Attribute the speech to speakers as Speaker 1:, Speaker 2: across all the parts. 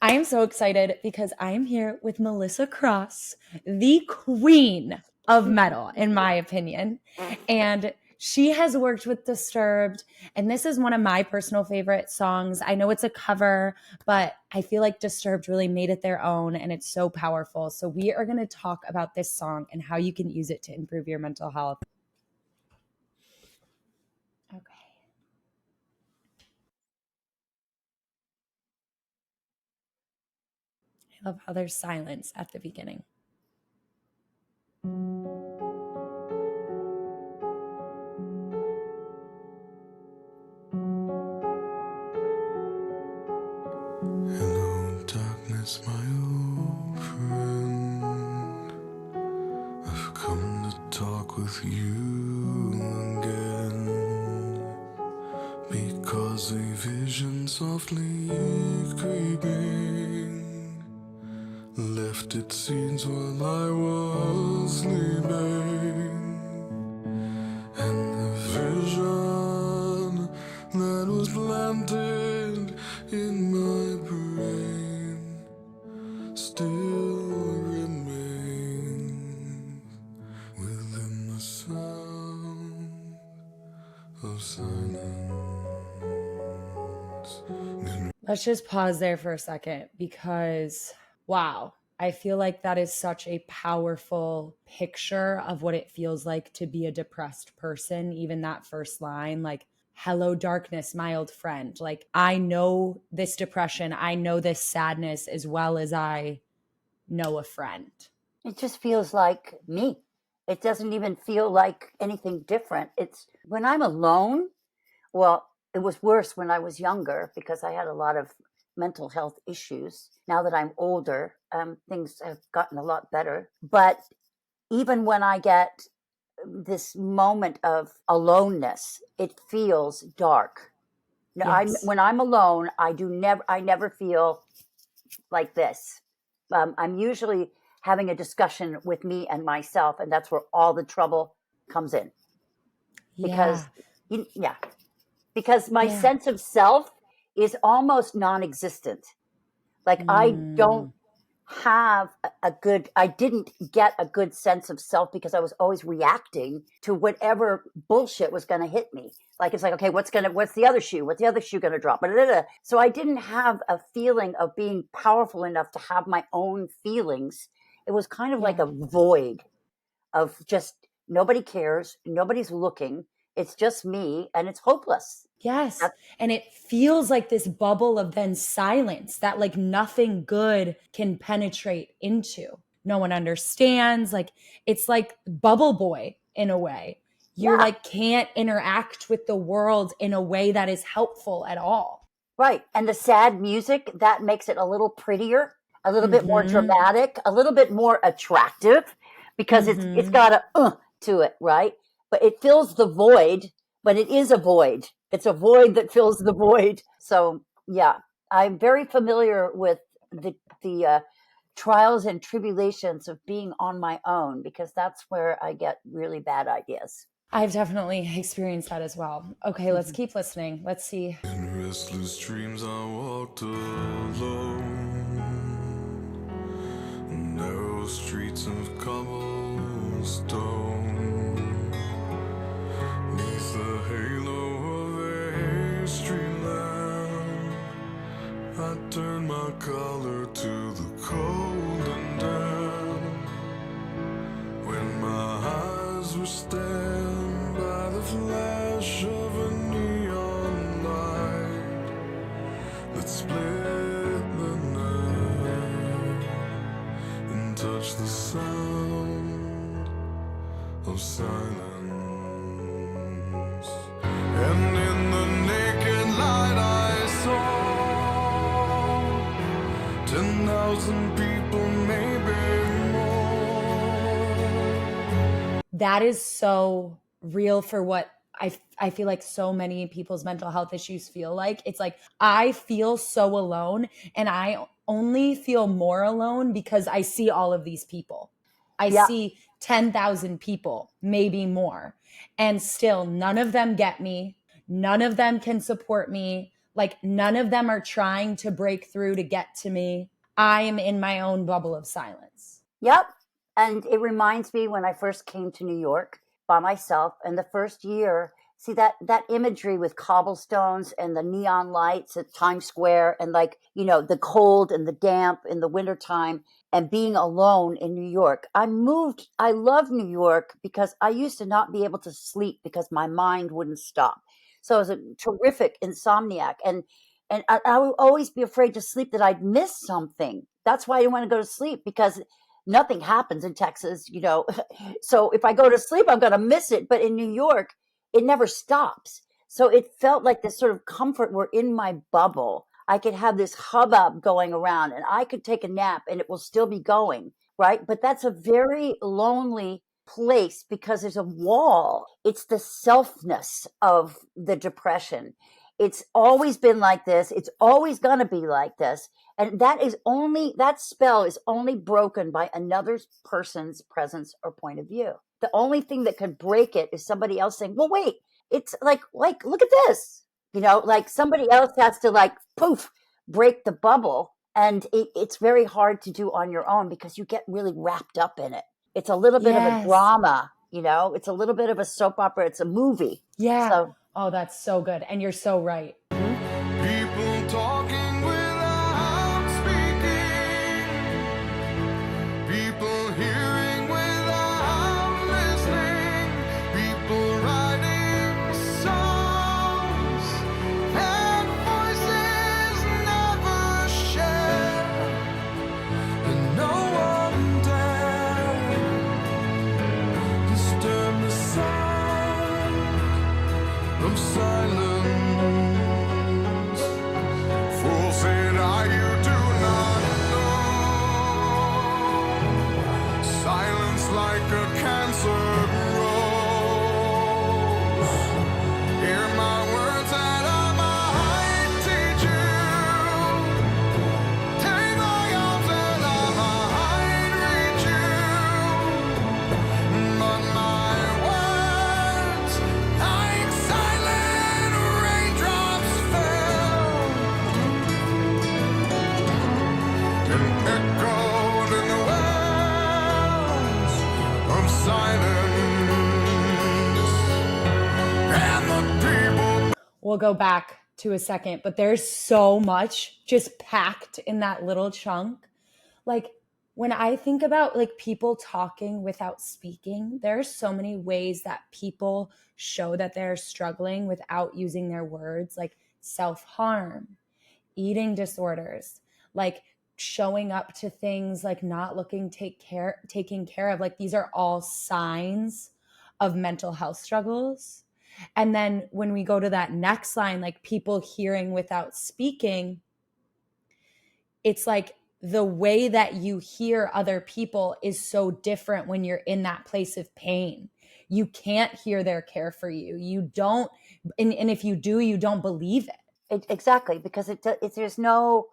Speaker 1: I am so excited because I am here with Melissa Cross, the queen of metal, in my opinion. And she has worked with Disturbed, and this is one of my personal favorite songs. I know it's a cover, but I feel like Disturbed really made it their own, and it's so powerful. So, we are going to talk about this song and how you can use it to improve your mental health. Okay. I love how there's silence at the beginning.
Speaker 2: Hello, darkness, my old friend. I've come to talk with you again, because a vision softly creeping left its seeds while I was sleeping, and the vision that was planted in my brain still remains within the sound of silence.
Speaker 1: Let's just pause there for a second because, wow, I feel like that is such a powerful picture of what it feels like to be a depressed person. Even that first line, like, hello, darkness, my old friend. Like, I know this depression, I know this sadness as well as I know a friend.
Speaker 3: It just feels like me. It doesn't even feel like anything different. It's when I'm alone. Well, it was worse when I was younger because I had a lot of mental health issues. Now that I'm older, things have gotten a lot better. But even when I get this moment of aloneness, it feels dark. Now,
Speaker 1: Yes.
Speaker 3: when I'm alone, I never feel like this. I'm usually having a discussion with me and myself, and that's where all the trouble comes in.
Speaker 1: Yeah.
Speaker 3: Yeah, because my
Speaker 1: Yeah.
Speaker 3: sense of self is almost non-existent. Like
Speaker 1: Mm.
Speaker 3: I didn't get a good sense of self because I was always reacting to whatever bullshit was going to hit me. Like, it's like, okay, what's the other shoe? What's the other shoe going to drop? So I didn't have a feeling of being powerful enough to have my own feelings. It was kind of like
Speaker 1: Yeah.
Speaker 3: a void of just nobody cares, nobody's looking. It's just me, and it's hopeless.
Speaker 1: Yes.
Speaker 3: That's,
Speaker 1: And it feels like this bubble of then silence that like nothing good can penetrate into. No one understands. Like it's like Bubble Boy in a way. You're
Speaker 3: yeah,
Speaker 1: like can't interact with the world in a way that is helpful at all.
Speaker 3: right. And the sad music, that makes it a little prettier, a little bit more
Speaker 1: Mm-hmm.
Speaker 3: dramatic, a little bit more attractive because it's
Speaker 1: Mm-hmm.
Speaker 3: got a to it, right? But it fills the void, but it is a void. It's a void that fills the void. So, yeah, I'm very familiar with the trials and tribulations of being on my own because that's where I get really bad ideas.
Speaker 1: I've definitely experienced that as well. Okay, let's keep listening. Let's see.
Speaker 2: In restless dreams I walked alone, narrow streets of cobblestone, neath the halo of a street lamp, I turned my collar to the cold and damp, when my eyes were stabbed by the flash of a neon light that split the night and touched the sound of silence. And in the naked light I saw 10,000 people, maybe more.
Speaker 1: That is so real for what I feel like so many people's mental health issues feel like. It's like I feel so alone and I only feel more alone because I see all of these people. I
Speaker 3: Yeah,
Speaker 1: see 10,000 people, maybe more. And still none of them get me. None of them can support me. Like none of them are trying to break through to get to me. I am in my own bubble of silence.
Speaker 3: Yep. And it reminds me when I first came to New York by myself, and the first year, see that imagery with cobblestones and the neon lights at Times Square, and like, you know, the cold and the damp in the wintertime, and being alone in New York. I love New York because I used to not be able to sleep because my mind wouldn't stop. So I was a terrific insomniac, and I would always be afraid to sleep that I'd miss something. That's why I didn't want to go to sleep, because nothing happens in Texas, you know. So if I go to sleep, I'm going to miss it. But in New York, it never stops. So it felt like this sort of comfort. We're in my bubble. I could have this hubbub going around, and I could take a nap and it will still be going, right? But that's a very lonely place because there's a wall. It's the selfness of the depression. It's always been like this. It's always going to be like this. And that spell is only broken by another person's presence or point of view. The only thing that could break it is somebody else saying, well, wait, it's like, look at this, you know, like somebody else has to like, poof, break the bubble. And it's very hard to do on your own because you get really wrapped up in it. It's a little bit of a drama, you know, it's a little bit of a soap opera. It's a movie.
Speaker 1: Yeah.
Speaker 3: So,
Speaker 1: oh, that's so good. And you're so right.
Speaker 2: People talking without speaking. People hearing without listening. People writing songs and voices never share. And no one dare disturb the sound of silence. Fool said I, you do not know. Silence like a cancer grows. Hear my words that I might teach you. Take my arms and I might reach you. But my words, like silent raindrops, fell and echoed in the wells of silence. And the people.
Speaker 1: We'll go back to a second, but there's so much just packed in that little chunk. Like when I think about like people talking without speaking, there are so many ways that people show that they're struggling without using their words, like self-harm, eating disorders, like showing up to things like not looking taking care of. Like these are all signs of mental health struggles. And then when we go to that next line, like people hearing without speaking, it's like the way that you hear other people is so different when you're in that place of pain. You can't hear their care for you. You don't, and if you do, you don't believe it.
Speaker 3: Exactly, because there's no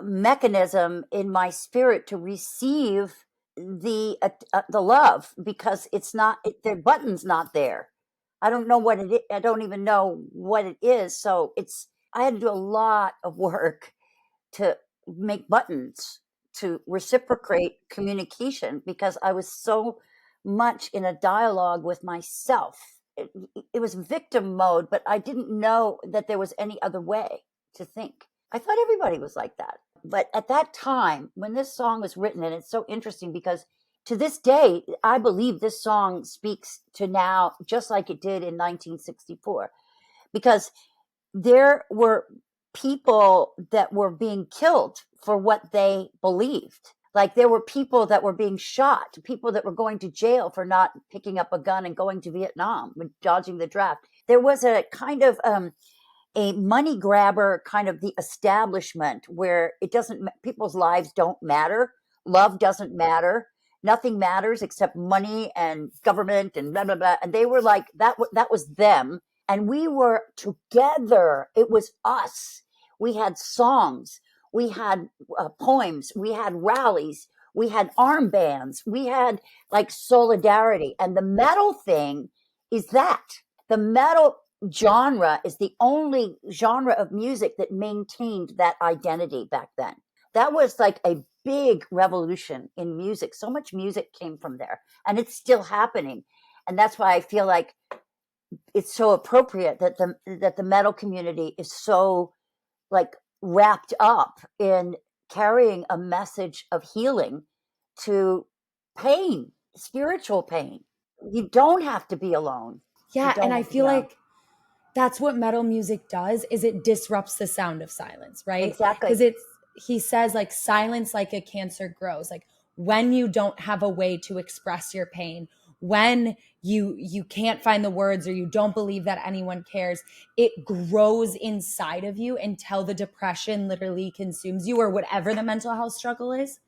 Speaker 3: mechanism in my spirit to receive the love, because it's not, the button's not there. I don't know what it is. I don't even know what it is. So I had to do a lot of work to make buttons to reciprocate communication, because I was so much in a dialogue with myself. It was victim mode, but I didn't know that there was any other way to think. I thought everybody was like that. But at that time, when this song was written, and it's so interesting because to this day, I believe this song speaks to now just like it did in 1964, because there were people that were being killed for what they believed. Like there were people that were being shot, people that were going to jail for not picking up a gun and going to Vietnam, dodging the draft. There was a kind of a money grabber, kind of the establishment, where people's lives don't matter. Love doesn't matter. Nothing matters except money and government and blah, blah, blah. And they were like, that was them. And we were together. It was us. We had songs. We had poems. We had rallies. We had armbands. We had like solidarity. And the metal thing is that. The metal genre is the only genre of music that maintained that identity back then. That was like a big revolution in music. So much music came from there, and it's still happening. And that's why I feel like it's so appropriate that the metal community is so like wrapped up in carrying a message of healing to pain, spiritual pain. You don't have to be alone.
Speaker 1: Yeah, and I feel like that's what metal music does, is it disrupts the sound of silence, right?
Speaker 3: Exactly.
Speaker 1: Because he says like silence like a cancer grows. Like when you don't have a way to express your pain, when you can't find the words or you don't believe that anyone cares, it grows inside of you until the depression literally consumes you, or whatever the mental health struggle is.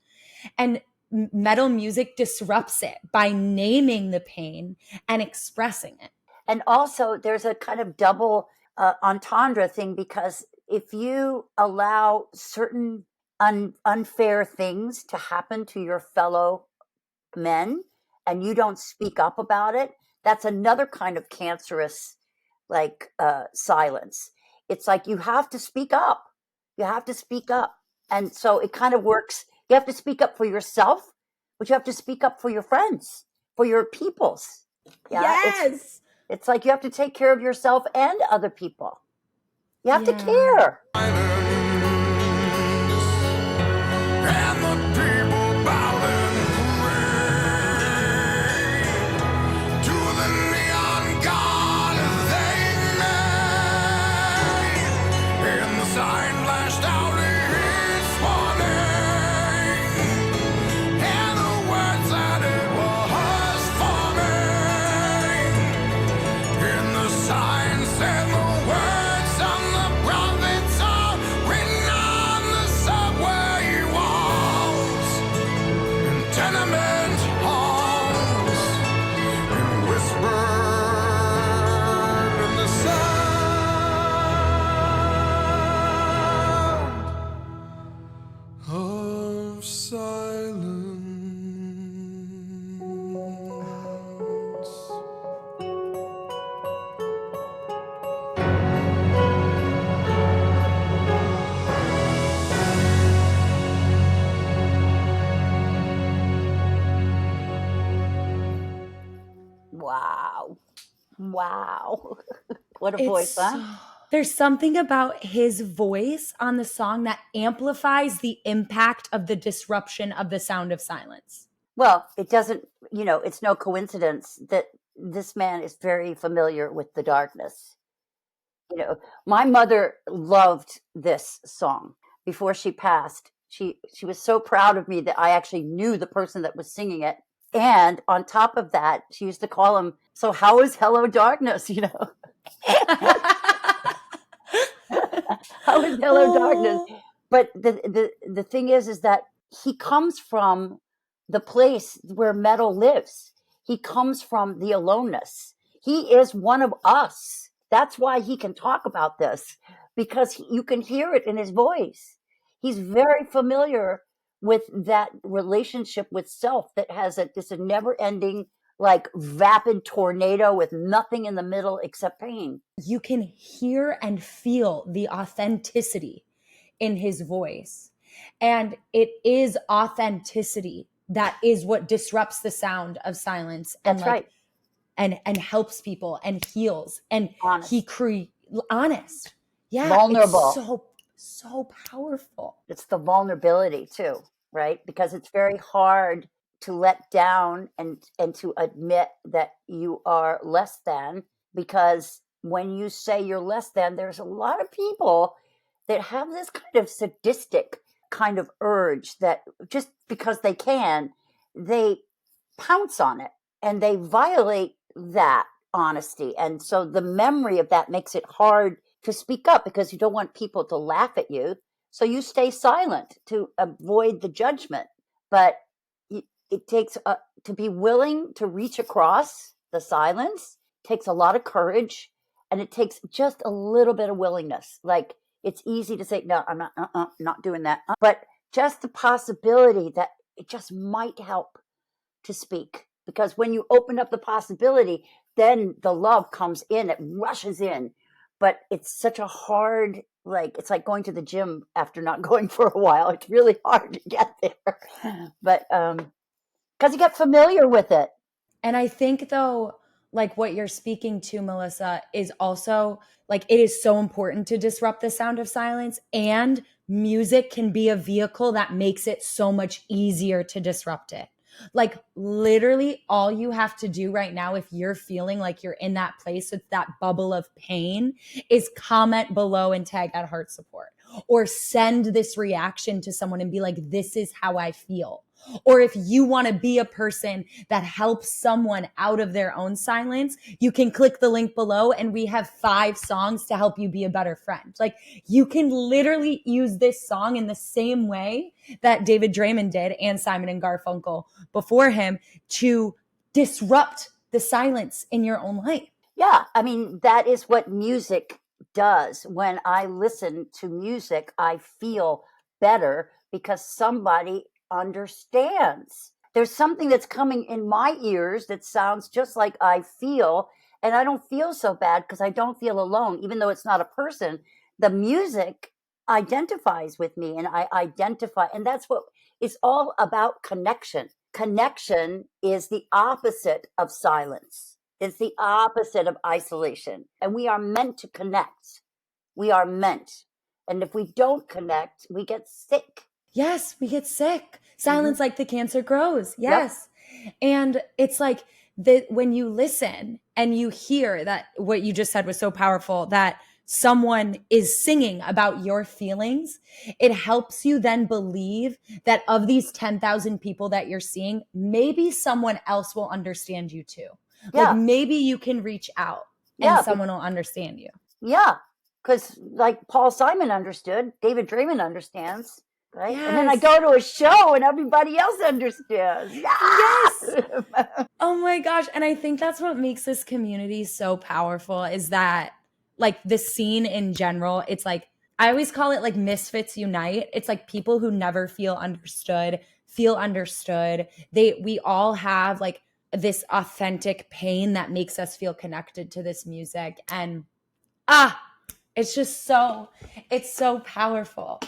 Speaker 1: And metal music disrupts it by naming the pain and expressing it.
Speaker 3: And also, there's a kind of double entendre thing, because if you allow certain unfair things to happen to your fellow men and you don't speak up about it, that's another kind of cancerous, like, silence. It's like you have to speak up. You have to speak up. And so it kind of works. You have to speak up for yourself, but you have to speak up for your friends, for your peoples. Yeah,
Speaker 1: Yes.
Speaker 3: It's like you have to take care of yourself and other people. You have to care.
Speaker 2: And the people bow and pray to the neon god they made. And the sign flashed out its warning, and the words that it was forming. And the sign said the words on the prophets are written on the subway walls, in tenement halls, and whispered in the sound of silence.
Speaker 3: Wow. What a voice, huh?
Speaker 1: There's something about his voice on the song that amplifies the impact of the disruption of the sound of silence.
Speaker 3: Well, it doesn't, it's no coincidence that this man is very familiar with the darkness. My mother loved this song. Before she passed, she was so proud of me that I actually knew the person that was singing it. And on top of that, she used to call him, "So how is Hello Darkness?" How is Hello Darkness? But the thing is that he comes from the place where metal lives. He comes from the aloneness. He is one of us. That's why he can talk about this, because you can hear it in his voice. He's very familiar with that relationship with self that has this never-ending, like, vapid tornado with nothing in the middle except pain.
Speaker 1: You can hear and feel the authenticity in his voice. And it is authenticity that is what disrupts the sound of silence.
Speaker 3: That's right.
Speaker 1: And helps people and heals. And
Speaker 3: honest.
Speaker 1: Honest. Yeah.
Speaker 3: Vulnerable.
Speaker 1: It's so powerful.
Speaker 3: It's the vulnerability too, right? Because it's very hard to let down and to admit that you are less than, because when you say you're less than, there's a lot of people that have this kind of sadistic kind of urge that just because they can, they pounce on it and they violate that honesty. And so the memory of that makes it hard to speak up, because you don't want people to laugh at you. So you stay silent to avoid the judgment. But it takes to be willing to reach across the silence takes a lot of courage, and it takes just a little bit of willingness. Like, it's easy to say, no, I'm not doing that. But just the possibility that it just might help to speak. Because when you open up the possibility, then the love comes in, it rushes in. But it's such a hard, like, it's like going to the gym after not going for a while. It's really hard to get there. But because you get familiar with it.
Speaker 1: And I think, though, like what you're speaking to, Melissa, is also like it is so important to disrupt the sound of silence, and music can be a vehicle that makes it so much easier to disrupt it. Like literally all you have to do right now, if you're feeling like you're in that place with that bubble of pain, is comment below and tag at Heart Support, or send this reaction to someone and be like, this is how I feel. Or if you want to be a person that helps someone out of their own silence, you can click the link below and we have 5 songs to help you be a better friend. Like you can literally use this song in the same way that David Draiman did and Simon and Garfunkel before him to disrupt the silence in your own life.
Speaker 3: Yeah, I mean, that is what music does. When I listen to music, I feel better because somebody understands. There's something that's coming in my ears that sounds just like I feel, and I don't feel so bad because I don't feel alone, even though it's not a person. The music identifies with me, and I identify, and that's what it's all about. Connection. Connection is the opposite of silence. It's the opposite of isolation. And we are meant to connect. We are meant. And if we don't connect, we get sick.
Speaker 1: Yes, we get sick. Silence like the cancer grows. Yes. Yep. And it's like when you listen and you hear that what you just said was so powerful, that someone is singing about your feelings, it helps you then believe that of these 10,000 people that you're seeing, maybe someone else will understand you too.
Speaker 3: Yeah.
Speaker 1: Like maybe you can reach out and someone will understand you.
Speaker 3: Yeah. Because like Paul Simon understood, David Draiman understands. Right? Yes. And then I go to a show and everybody else understands.
Speaker 1: Yes. Oh my gosh. And I think that's what makes this community so powerful, is that like the scene in general, it's like, I always call it like misfits unite. It's like people who never feel understood. We all have like this authentic pain that makes us feel connected to this music. And it's so powerful.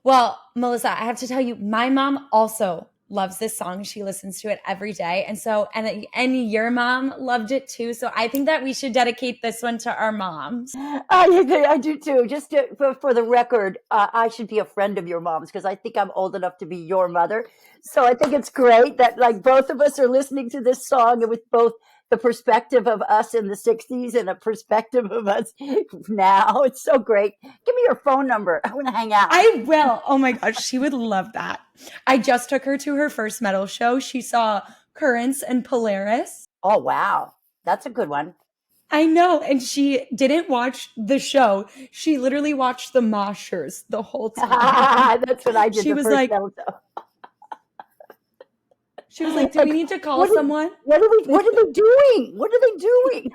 Speaker 1: Well, Melissa, I have to tell you, my mom also loves this song. She listens to it every day. And your mom loved it too. So I think that we should dedicate this one to our moms.
Speaker 3: I do too. Just for the record, I should be a friend of your mom's because I think I'm old enough to be your mother. So I think it's great that like both of us are listening to this song, and with both the perspective of us in the 60s and a perspective of us now. It's so great. Give me your phone number. I want to hang out.
Speaker 1: I will. Oh my gosh, she would love that. I just took her to her first metal show. She saw Currents and Polaris.
Speaker 3: Oh, wow. That's a good one.
Speaker 1: I know. And she didn't watch the show. She literally watched the moshers the whole time.
Speaker 3: That's what I did. She was like, metal show.
Speaker 1: She was like, do we need to call someone?
Speaker 3: What are they doing? What are they doing?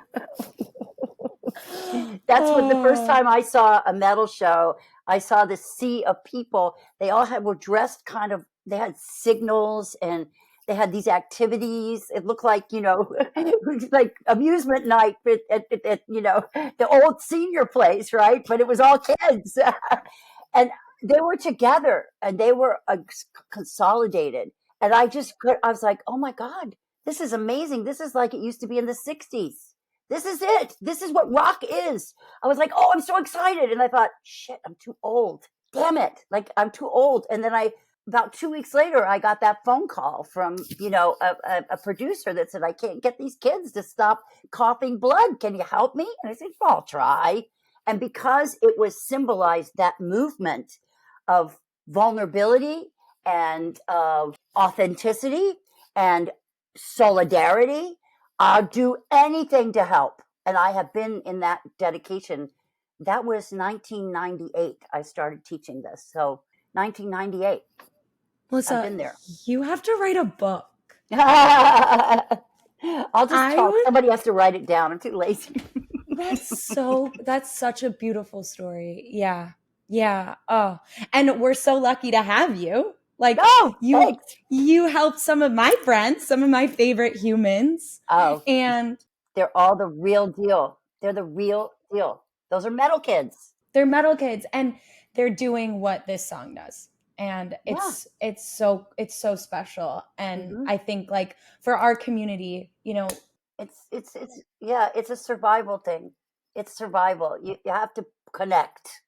Speaker 3: That's what the first time I saw a metal show, I saw this sea of people. They all were dressed they had signals and they had these activities. It looked like, like amusement night at the old senior place, right? But it was all kids. And they were together and they were consolidated. And I was like, oh my God, this is amazing. This is like it used to be in the 60s. This is it. This is what rock is. I was like, oh, I'm so excited. And I thought, shit, I'm too old. Damn it. Like, I'm too old. And then about 2 weeks later, I got that phone call from, a producer that said, I can't get these kids to stop coughing blood. Can you help me? And I said, well, I'll try. And because it was symbolized that movement of vulnerability and of authenticity and solidarity, I'll do anything to help. And I have been in that dedication. That was 1998. I started teaching this. So 1998.
Speaker 1: Melissa,
Speaker 3: I've been there.
Speaker 1: You have to write a book.
Speaker 3: I'll just talk. Somebody has to write it down. I'm too lazy.
Speaker 1: That's such a beautiful story. Yeah. Yeah. Oh, and we're so lucky to have you. Like, you helped some of my friends, some of my favorite humans.
Speaker 3: Oh,
Speaker 1: and
Speaker 3: They're all the real deal. They're the real deal. Those are metal kids.
Speaker 1: They're metal kids, and they're doing what this song does. And
Speaker 3: Yeah.
Speaker 1: it's so special. And
Speaker 3: Mhm.
Speaker 1: I think like for our community,
Speaker 3: It's yeah, it's a survival thing. It's survival. You have to connect,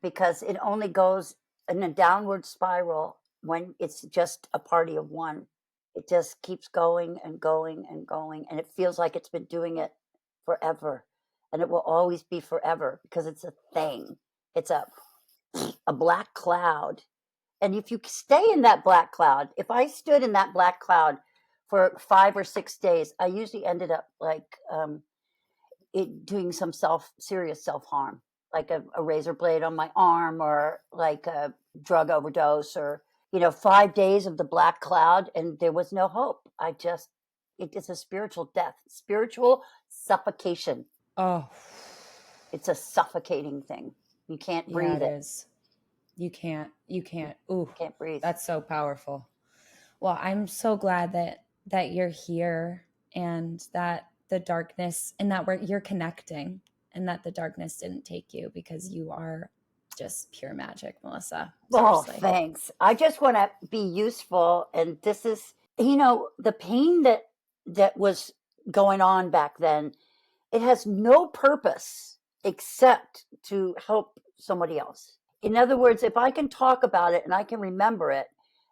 Speaker 3: because it only goes in a downward spiral when it's just a party of one. It just keeps going and going and going, and it feels like it's been doing it forever, and it will always be forever because it's a thing. It's a black cloud. And if you stay in that black cloud, if I stood in that black cloud for 5 or 6 days, I usually ended up like doing some serious self harm, like a razor blade on my arm, or like a drug overdose, or 5 days of the black cloud, and there was no hope. It's a spiritual death, spiritual suffocation.
Speaker 1: oh,
Speaker 3: It's a suffocating thing. You can't
Speaker 1: yeah,
Speaker 3: breathe
Speaker 1: it
Speaker 3: it.
Speaker 1: is. You can't. Ooh,
Speaker 3: Can't breathe.
Speaker 1: that's so powerful. Well, I'm so glad that you're here, and that the darkness, and that you're connecting, and that the darkness didn't take you, because you are just pure magic, Melissa.
Speaker 3: Oh,
Speaker 1: Seriously.
Speaker 3: thanks. I just want to be useful, and this is, the pain that was going on back then. It has no purpose except to help somebody else. In other words, if I can talk about it and I can remember it,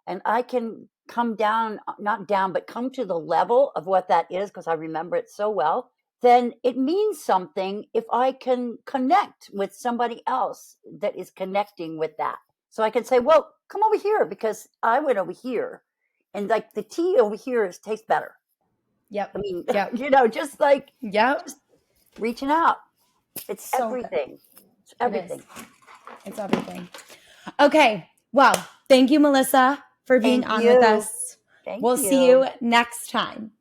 Speaker 3: and I can come down, not down, but come to the level of what that is, because I remember it so well, then it means something if I can connect with somebody else that is connecting with that. So I can say, well, come over here because I went over here. And like the tea over here tastes better.
Speaker 1: Yep.
Speaker 3: I mean,
Speaker 1: Yep.
Speaker 3: just like
Speaker 1: Yep.
Speaker 3: just reaching out. It's
Speaker 1: So
Speaker 3: everything. It's
Speaker 1: It
Speaker 3: everything.
Speaker 1: is. It's everything. Okay. Well, thank you, Melissa, for being
Speaker 3: Thank
Speaker 1: on
Speaker 3: you.
Speaker 1: with us.
Speaker 3: Thank
Speaker 1: We'll
Speaker 3: you.
Speaker 1: see you next time.